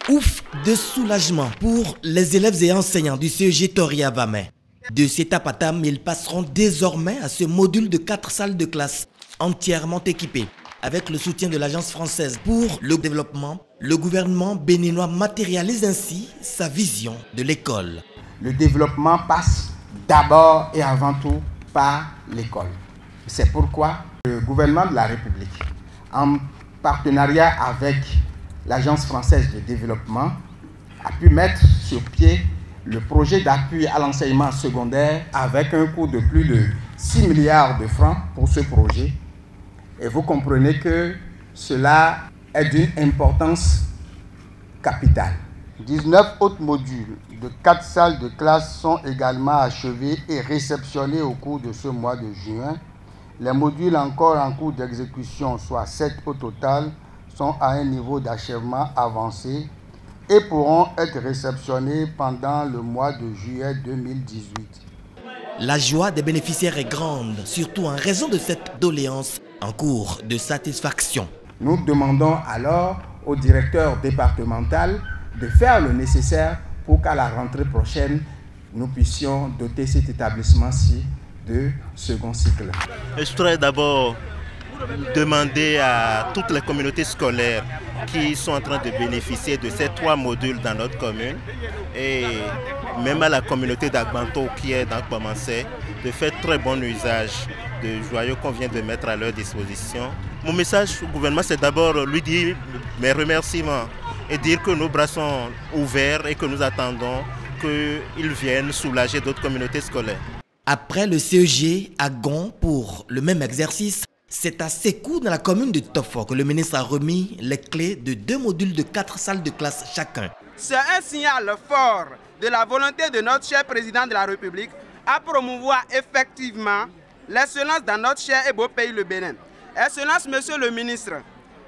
Ouf de soulagement pour les élèves et enseignants du CEG Toria Vamey. De Seta Patam, ils passeront désormais à ce module de 4 salles de classe entièrement équipées. Avec le soutien de l'Agence française pour le développement, le gouvernement béninois matérialise ainsi sa vision de l'école. Le développement passe d'abord et avant tout par l'école. C'est pourquoi le gouvernement de la République, en partenariat avec l'Agence française de développement, a pu mettre sur pied le projet d'appui à l'enseignement secondaire avec un coût de plus de 6 milliards de francs pour ce projet. Et vous comprenez que cela est d'une importance capitale. 19 autres modules de 4 salles de classe sont également achevés et réceptionnés au cours de ce mois de juin. Les modules encore en cours d'exécution, soit 7 au total, sont à un niveau d'achèvement avancé et pourront être réceptionnés pendant le mois de juillet 2018. La joie des bénéficiaires est grande, surtout en raison de cette doléance en cours de satisfaction. Nous demandons alors au directeur départemental de faire le nécessaire pour qu'à la rentrée prochaine, nous puissions doter cet établissement-ci de second cycle. Je voudrais d'abord demander à toutes les communautés scolaires qui sont en train de bénéficier de ces 3 modules dans notre commune et même à la communauté d'Agbanto qui est dans Kpamansé de faire très bon usage de joyaux qu'on vient de mettre à leur disposition. Mon message au gouvernement, c'est d'abord lui dire mes remerciements et dire que nos bras sont ouverts et que nous attendons qu'ils viennent soulager d'autres communautés scolaires. Après le CEG à Gon pour le même exercice, c'est à Sékou dans la commune de Tofo que le ministre a remis les clés de 2 modules de 4 salles de classe chacun. C'est un signal fort de la volonté de notre cher président de la République à promouvoir effectivement l'excellence dans notre cher et beau pays le Bénin. Excellence, monsieur le ministre,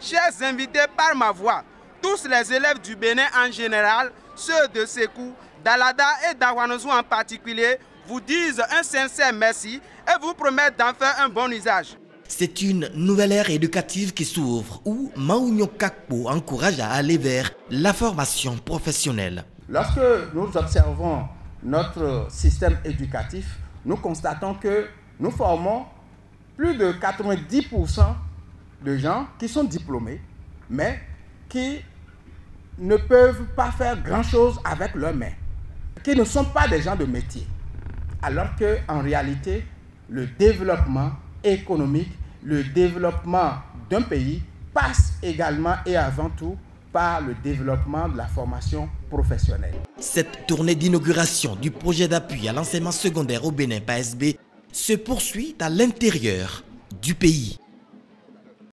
chers invités par ma voix, tous les élèves du Bénin en général, ceux de Sékou, d'Alada et d'Awanozou en particulier, vous disent un sincère merci et vous promettent d'en faire un bon usage. C'est une nouvelle ère éducative qui s'ouvre où Maounio Kakpo encourage à aller vers la formation professionnelle. Lorsque nous observons notre système éducatif, nous constatons que nous formons plus de 90% de gens qui sont diplômés, mais qui ne peuvent pas faire grand-chose avec leurs mains, qui ne sont pas des gens de métier. Alors qu'en réalité, le développement économique, le développement d'un pays passe également et avant tout par le développement de la formation professionnelle. Cette tournée d'inauguration du projet d'appui à l'enseignement secondaire au Bénin PASB se poursuit à l'intérieur du pays.